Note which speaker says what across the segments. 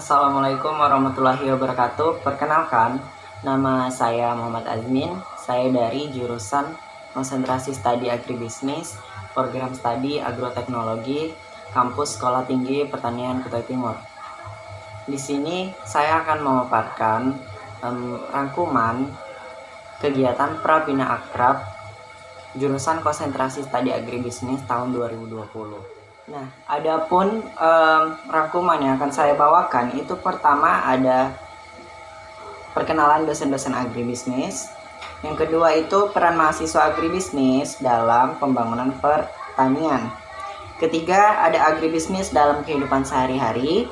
Speaker 1: Assalamualaikum warahmatullahi wabarakatuh. Perkenalkan, nama saya Muhammad Azmin. Saya dari jurusan Konsentrasi Studi Agribisnis, Program Studi Agroteknologi, Kampus Sekolah Tinggi Pertanian Kutai Timur. Di sini saya akan memaparkan rangkuman kegiatan Prabina Akrab jurusan Konsentrasi Studi Agribisnis tahun 2020. Nah, adapun rangkuman yang akan saya bawakan itu pertama ada perkenalan dosen-dosen agribisnis. Yang kedua itu peran mahasiswa agribisnis dalam pembangunan pertanian. Ketiga ada agribisnis dalam kehidupan sehari-hari.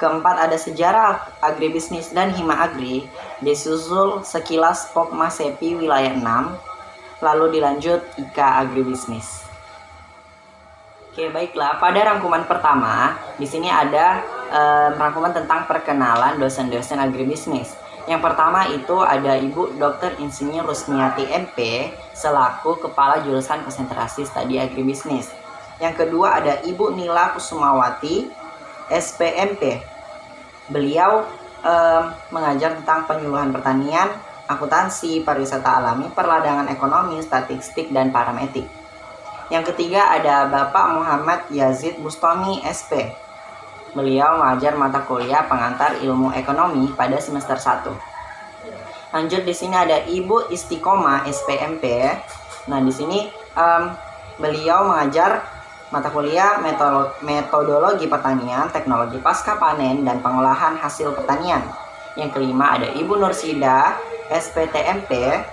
Speaker 1: Keempat ada sejarah agribisnis dan hima agri, disusul sekilas Pokma Sepi wilayah 6, lalu dilanjut IKA agribisnis. Oke, baiklah. Pada rangkuman pertama, di sini ada rangkuman tentang perkenalan dosen-dosen agribisnis. Yang pertama itu ada Ibu Dr. Insinyur Rusmiati MP selaku Kepala Jurusan Konsentrasi Studi Agribisnis. Yang kedua ada Ibu Nila Kusumawati SPMP. Beliau mengajar tentang penyuluhan pertanian, akuntansi, pariwisata alami, perladangan ekonomi, statistik, dan parametik. Yang ketiga ada Bapak Muhammad Yazid Bustami SP. Beliau mengajar mata kuliah pengantar ilmu ekonomi pada semester 1. Lanjut di sini ada Ibu Istiqomah SPMP. Nah, di sini beliau mengajar mata kuliah metodologi pertanian, teknologi pasca panen, dan pengolahan hasil pertanian. Yang kelima ada Ibu Nursida SPTMP,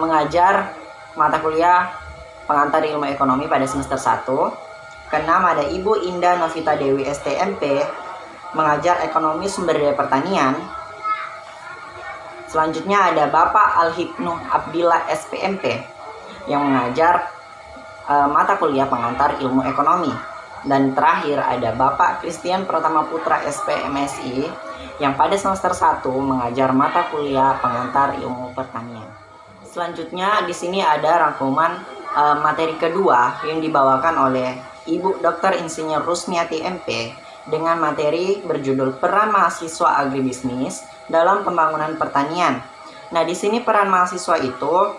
Speaker 1: mengajar mata kuliah pengantar ilmu ekonomi pada semester 1. Keenam ada Ibu Indah Novita Dewi STMP, mengajar ekonomi sumber daya pertanian. Selanjutnya ada Bapak Al-Hibnu Abdillah SPMP yang mengajar mata kuliah pengantar ilmu ekonomi. Dan terakhir ada Bapak Christian Pratama Putra SPMSI yang pada semester 1 mengajar mata kuliah pengantar ilmu pertanian. Selanjutnya di sini ada rangkuman materi kedua yang dibawakan oleh Ibu Dr. Insinyur Rusmiati MP dengan materi berjudul Peran Mahasiswa Agribisnis dalam Pembangunan Pertanian. Nah, di sini peran mahasiswa itu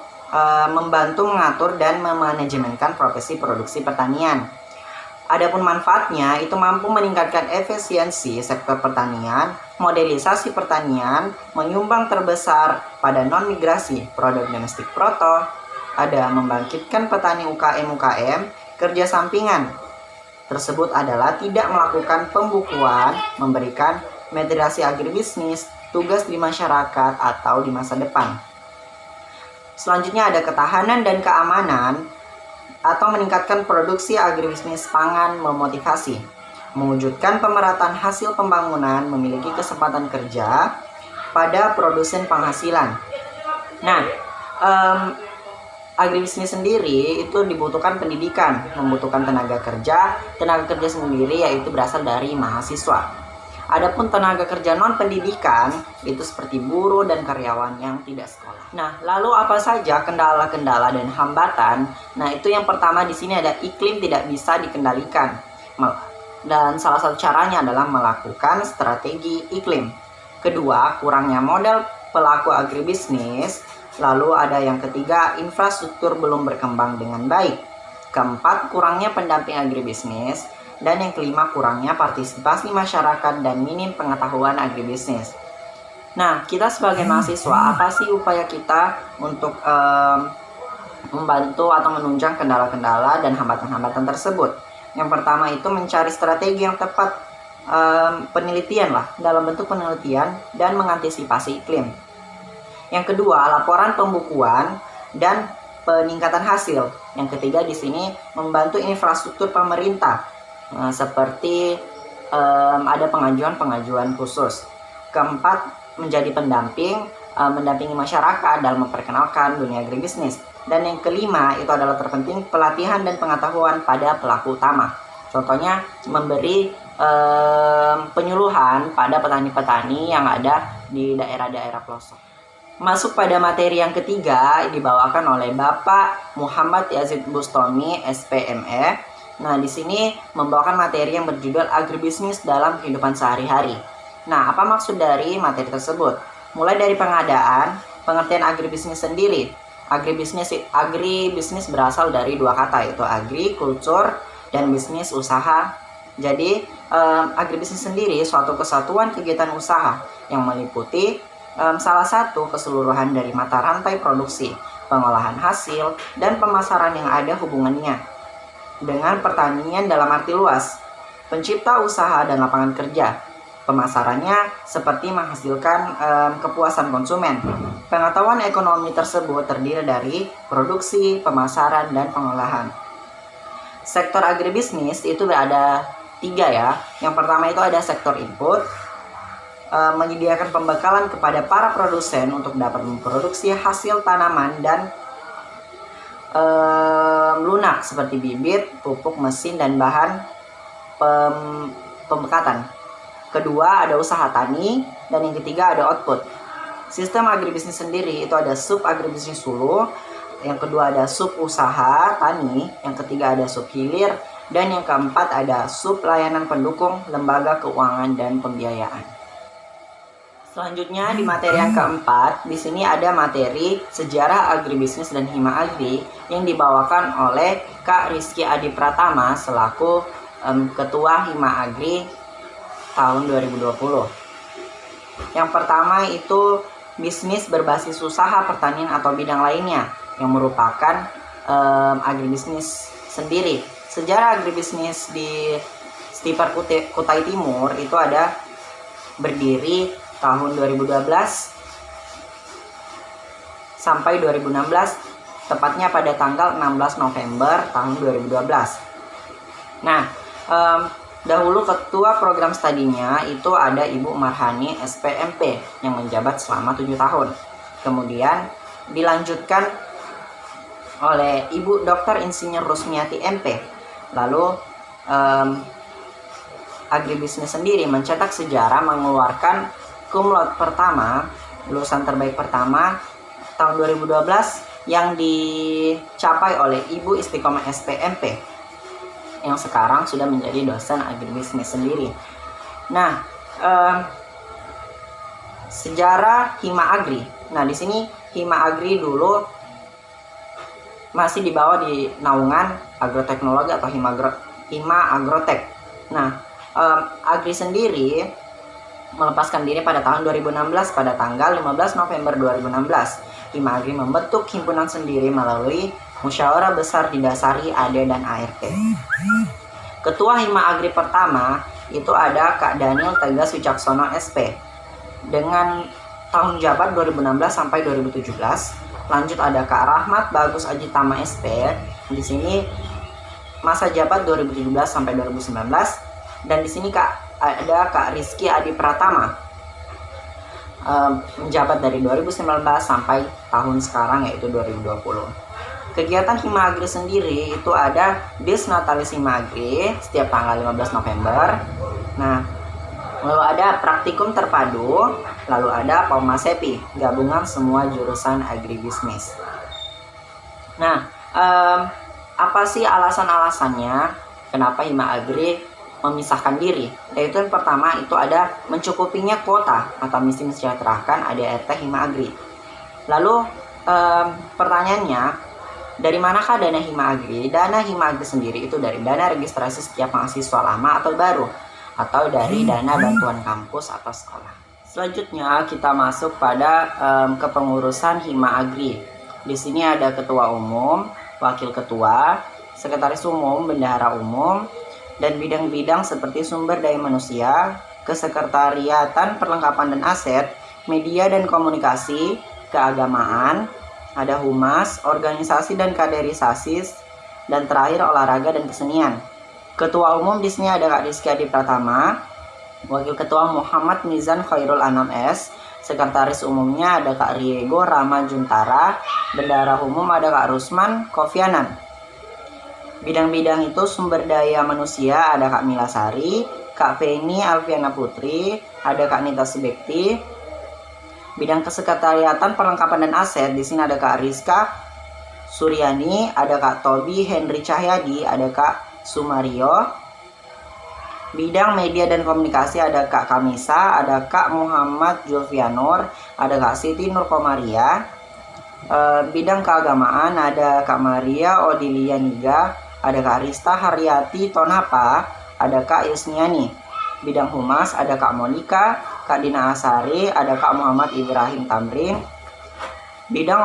Speaker 1: membantu mengatur dan memanajemenkan profesi produksi pertanian. Adapun manfaatnya itu mampu meningkatkan efisiensi sektor pertanian, modelisasi pertanian, menyumbang terbesar pada non-migrasi produk domestik proto, ada membangkitkan petani UKM kerja sampingan. Tersebut adalah tidak melakukan pembukuan, memberikan mediasi agribisnis, tugas di masyarakat atau di masa depan. Selanjutnya ada ketahanan dan keamanan atau meningkatkan produksi agribisnis pangan, memotivasi, mewujudkan pemerataan hasil pembangunan, memiliki kesempatan kerja pada produsen penghasilan. Nah, agribisnis sendiri itu dibutuhkan pendidikan, membutuhkan tenaga kerja. Tenaga kerja sendiri yaitu berasal dari mahasiswa. Adapun tenaga kerja non pendidikan itu seperti buruh dan karyawan yang tidak sekolah. Nah, lalu apa saja kendala-kendala dan hambatan? Nah, itu yang pertama di sini ada iklim tidak bisa dikendalikan. Dan salah satu caranya adalah melakukan strategi iklim. Kedua, kurangnya modal pelaku agribisnis. Lalu ada yang ketiga, infrastruktur belum berkembang dengan baik. Keempat, kurangnya pendamping agribisnis. Dan yang kelima, kurangnya partisipasi masyarakat dan minim pengetahuan agribisnis. Nah, kita sebagai mahasiswa, apa sih upaya kita untuk membantu atau menunjang kendala-kendala dan hambatan-hambatan tersebut? Yang pertama itu mencari strategi yang tepat, penelitian lah, dalam bentuk penelitian dan mengantisipasi iklim. Yang kedua, laporan pembukuan dan peningkatan hasil. Yang ketiga di sini membantu infrastruktur pemerintah, seperti ada pengajuan khusus. Keempat, menjadi pendamping, mendampingi masyarakat dalam memperkenalkan dunia agribisnis. Dan yang kelima itu adalah terpenting pelatihan dan pengetahuan pada pelaku utama. Contohnya memberi penyuluhan pada petani-petani yang ada di daerah-daerah pelosok. Masuk pada materi yang ketiga dibawakan oleh Bapak Muhammad Yazid Bustami SPME Nah, di sini membawakan materi yang berjudul agribisnis dalam kehidupan sehari-hari. Nah, apa maksud dari materi tersebut? Mulai dari pengadaan, pengertian agribisnis sendiri. Agribisnis berasal dari dua kata, yaitu agrikultur dan bisnis usaha. Jadi, agribisnis sendiri suatu kesatuan kegiatan usaha yang meliputi salah satu keseluruhan dari mata rantai produksi, pengolahan hasil, dan pemasaran yang ada hubungannya dengan pertanian dalam arti luas, pencipta usaha dan lapangan kerja. Pemasarannya seperti menghasilkan kepuasan konsumen. Pengetahuan ekonomi tersebut terdiri dari produksi, pemasaran, dan pengolahan. Sektor agribisnis itu ada 3 ya. Yang pertama itu ada sektor input, menyediakan pembekalan kepada para produsen untuk dapat memproduksi hasil tanaman dan lunak seperti bibit, pupuk, mesin, dan bahan pembekatan. Kedua ada usaha tani, dan yang ketiga ada output. Sistem agribisnis sendiri itu ada sub agribisnis hulu, yang kedua ada sub usaha tani, yang ketiga ada sub hilir, dan yang keempat ada sub layanan pendukung, lembaga keuangan, dan pembiayaan. Selanjutnya di materi yang keempat, di sini ada materi sejarah agribisnis dan hima agri yang dibawakan oleh Kak Rizky Adi Pratama selaku Ketua Hima Agri tahun 2020. Yang pertama itu bisnis berbasis usaha pertanian atau bidang lainnya yang merupakan agribisnis sendiri. Sejarah agribisnis di Stiper Kutai Timur itu ada berdiri tahun 2012 sampai 2016, tepatnya pada tanggal 16 November tahun 2012. Nah, dahulu ketua program studinya itu ada Ibu Marhani SPMP yang menjabat selama 7 tahun. Kemudian dilanjutkan oleh Ibu Dr. Insinyur Rusmiati MP. Lalu agribisnis sendiri mencetak sejarah mengeluarkan cum laude pertama, lulusan terbaik pertama tahun 2012 yang dicapai oleh Ibu Istiqomah SPMP yang sekarang sudah menjadi dosen agribisnis sendiri. Nah, sejarah hima agri. Nah, di sini hima agri dulu masih dibawa di naungan agroteknologi atau hima agrotek. Nah, agri sendiri melepaskan diri pada tahun 2016 pada tanggal 15 November 2016. Hima Agri membentuk himpunan sendiri melalui musyawarah besar didasari AD dan ART. Ketua Hima Agri pertama itu ada Kak Daniel Tegas Wicaksono SP dengan tahun jabat 2016 sampai 2017. Lanjut ada Kak Rahmat Bagus Ajitama SP. Di sini masa jabat 2017 sampai 2019, dan di sini ada Kak Rizky Adi Pratama menjabat dari 2019 sampai tahun sekarang yaitu 2020. Kegiatan Hima Agri sendiri itu ada Desnatalis Hima Agri setiap tanggal 15 November. Nah, lalu ada praktikum terpadu, lalu ada Paumasepi, gabungan semua jurusan agribisnis. Nah, apa sih alasan-alasannya kenapa Hima Agri memisahkan diri? Yaitu yang pertama itu ada mencukupinya kuota atau misi mensejahterakan ADRT Hima Agri. Lalu pertanyaannya, dari manakah dana Hima Agri? Dana Hima Agri sendiri itu dari dana registrasi setiap mahasiswa lama atau baru, atau dari dana bantuan kampus atau sekolah. Selanjutnya kita masuk pada kepengurusan Hima Agri. Di sini ada ketua umum, wakil ketua, sekretaris umum, bendahara umum, dan bidang-bidang seperti sumber daya manusia, kesekretariatan, perlengkapan dan aset, media dan komunikasi, keagamaan, ada humas, organisasi dan kaderisasi, dan terakhir olahraga dan kesenian. Ketua umum di sini ada Kak Rizky Adi Pratama, wakil ketua Muhammad Mizan Khairul Anam S, sekretaris umumnya ada Kak Riego Rama Juntara, bendahara umum ada Kak Rusman Kofianan. Bidang-bidang itu sumber daya manusia ada Kak Mila Sari, Kak Feni Alfiana Putri, ada Kak Nita Subekti. Bidang kesekretariatan, perlengkapan dan aset di sini ada Kak Rizka Suryani, ada Kak Tobi Henry Cahyadi, ada Kak Sumario. Bidang media dan komunikasi ada Kak Kamisa, ada Kak Muhammad Julfianur, ada Kak Siti Nurkomaria. Bidang keagamaan ada Kak Maria Odilia Niga, ada Kak Rista Haryati Tonapa, ada Kak Yusniani. Bidang humas ada Kak Monika, Kak Dina Asari, ada Kak Muhammad Ibrahim Tamrin. Bidang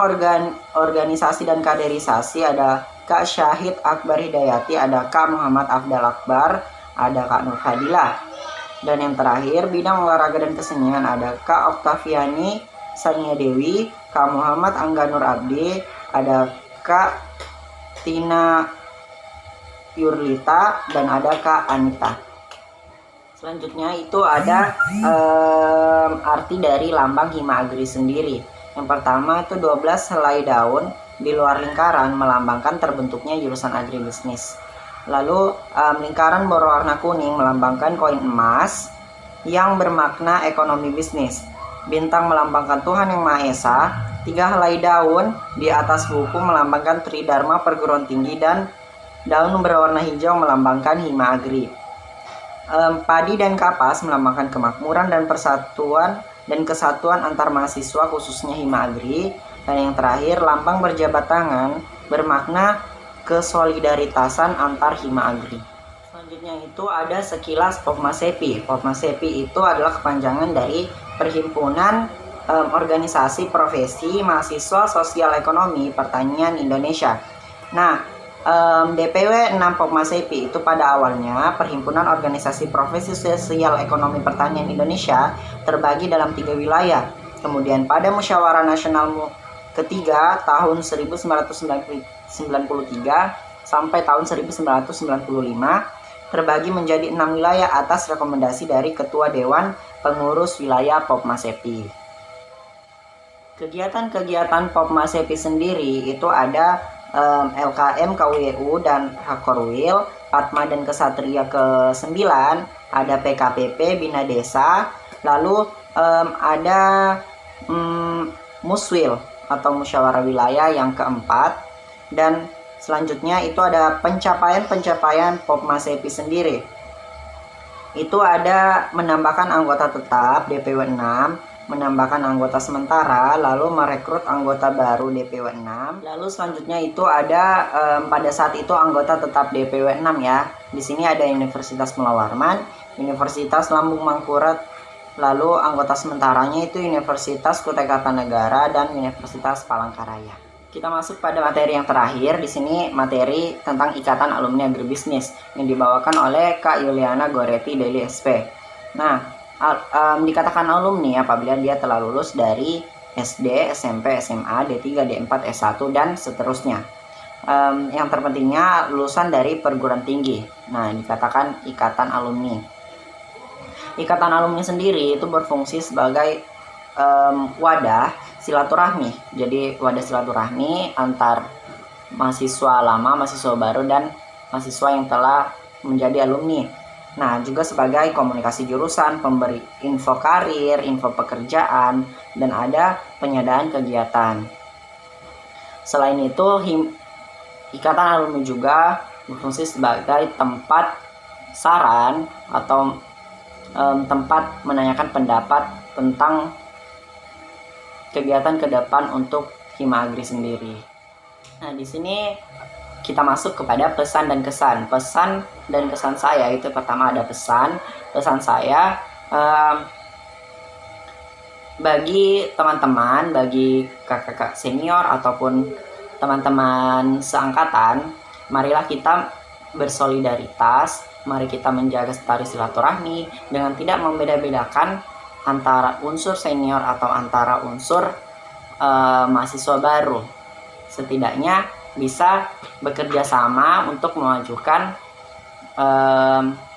Speaker 1: organisasi dan kaderisasi ada Kak Syahid Akbar Hidayati, ada Kak Muhammad Afdal Akbar, ada Kak Nur Fadilah. Dan yang terakhir, bidang olahraga dan kesenian ada Kak Oktaviani Sania Dewi, Kak Muhammad Angga Nur Abdi, ada Kak Tina Yurlita, dan ada Kak Anita. Selanjutnya itu ada arti dari lambang Hima Agri sendiri. Yang pertama itu 12 helai daun di luar lingkaran melambangkan terbentuknya jurusan agribisnis. Lalu lingkaran berwarna kuning melambangkan koin emas yang bermakna ekonomi bisnis. Bintang melambangkan Tuhan Yang Maha Esa. 3 helai daun di atas buku melambangkan Tridharma perguruan tinggi, dan daun berwarna hijau melambangkan Hima Agri. Padi dan kapas melambangkan kemakmuran dan persatuan dan kesatuan antar mahasiswa khususnya Hima Agri. Dan yang terakhir, lambang berjabat tangan bermakna kesolidaritasan antar Hima Agri. Selanjutnya itu ada sekilas Popmasepi. Popmasepi itu adalah kepanjangan dari Perhimpunan Organisasi Profesi Mahasiswa Sosial Ekonomi Pertanian Indonesia. Nah, DPW 6 Popmasepi itu pada awalnya Perhimpunan Organisasi Profesi Sosial Ekonomi Pertanian Indonesia terbagi dalam 3 wilayah. Kemudian pada Musyawarah Nasional ketiga tahun 1993 sampai tahun 1995 terbagi menjadi 6 wilayah atas rekomendasi dari Ketua Dewan Pengurus Wilayah Popmasepi. Kegiatan-kegiatan Popmasepi sendiri itu ada LKM KWU dan Hakorwil, Atma dan Kesatria ke-9, ada PKPP Bina Desa, lalu ada Muswil atau Musyawarah Wilayah yang keempat, dan selanjutnya itu ada pencapaian-pencapaian Popmasepi sendiri. Itu ada menambahkan anggota tetap DPW 6, menambahkan anggota sementara, lalu merekrut anggota baru DPW 6. Lalu selanjutnya itu ada pada saat itu anggota tetap DPW 6 ya. Di sini ada Universitas Mula Warman, Universitas Lambung Mangkurat, lalu anggota sementaranya itu Universitas Kutai Kartanegara dan Universitas Palangkaraya. Kita masuk pada materi yang terakhir. Di sini materi tentang Ikatan Alumni Agribisnis yang dibawakan oleh Kak Yuliana Goretti dari SP. Nah, dikatakan alumni apabila dia telah lulus dari SD, SMP, SMA, D3, D4, S1, dan seterusnya. Yang terpentingnya lulusan dari perguruan tinggi. Nah, dikatakan ikatan alumni. Ikatan alumni sendiri itu berfungsi sebagai wadah silaturahmi. Jadi wadah silaturahmi antar mahasiswa lama, mahasiswa baru, dan mahasiswa yang telah menjadi alumni. Nah, juga sebagai komunikasi jurusan, pemberi info karir, info pekerjaan, dan ada penyediaan kegiatan. Selain itu, Ikatan Alumni juga berfungsi sebagai tempat saran atau tempat menanyakan pendapat tentang kegiatan ke depan untuk Hima Agri sendiri. Nah, di sini kita masuk kepada pesan dan kesan. Pesan dan kesan saya itu pertama ada pesan. Pesan saya bagi teman-teman, bagi kakak-kakak senior ataupun teman-teman seangkatan, marilah kita bersolidaritas, mari kita menjaga tali silaturahmi dengan tidak membeda-bedakan antara unsur senior atau antara unsur mahasiswa baru. Setidaknya bisa bekerja sama untuk memajukan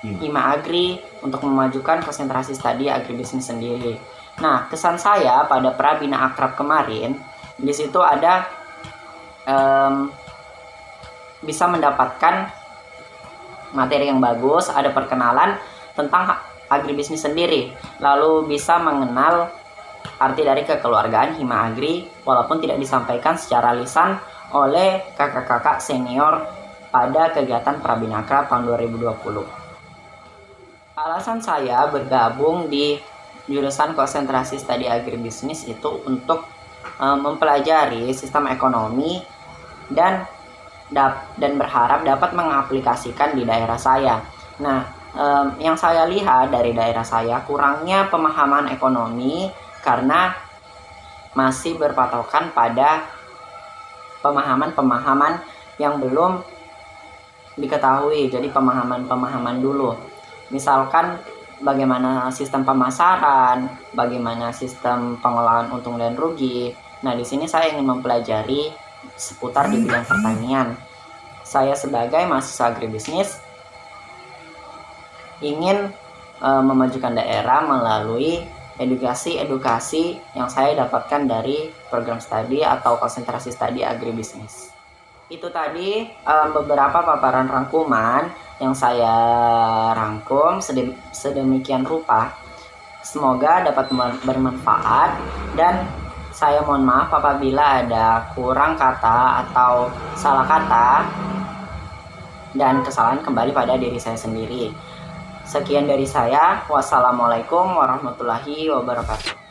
Speaker 1: Hima Agri, untuk memajukan konsentrasi studi agribisnis sendiri. Nah, kesan saya pada Prabina Akrab kemarin, di situ ada bisa mendapatkan materi yang bagus, ada perkenalan tentang agribisnis sendiri, lalu bisa mengenal arti dari kekeluargaan Hima Agri walaupun tidak disampaikan secara lisan oleh kakak-kakak senior pada kegiatan Prabinaker tahun 2020. Alasan saya bergabung di jurusan konsentrasi studi agribisnis itu untuk mempelajari sistem ekonomi dan berharap dapat mengaplikasikan di daerah saya. Nah, yang saya lihat dari daerah saya kurangnya pemahaman ekonomi karena masih berpatokan pada pemahaman-pemahaman yang belum diketahui. Jadi pemahaman-pemahaman dulu. Misalkan bagaimana sistem pemasaran, bagaimana sistem pengolahan untung dan rugi. Nah, di sini saya ingin mempelajari seputar di bidang pertanian. Saya sebagai mahasiswa agribisnis ingin memajukan daerah melalui edukasi yang saya dapatkan dari program studi atau konsentrasi studi agribisnis. Itu tadi beberapa paparan rangkuman yang saya rangkum sedemikian rupa. Semoga dapat bermanfaat, dan saya mohon maaf apabila ada kurang kata atau salah kata, dan kesalahan kembali pada diri saya sendiri. Sekian dari saya. Wassalamualaikum warahmatullahi wabarakatuh.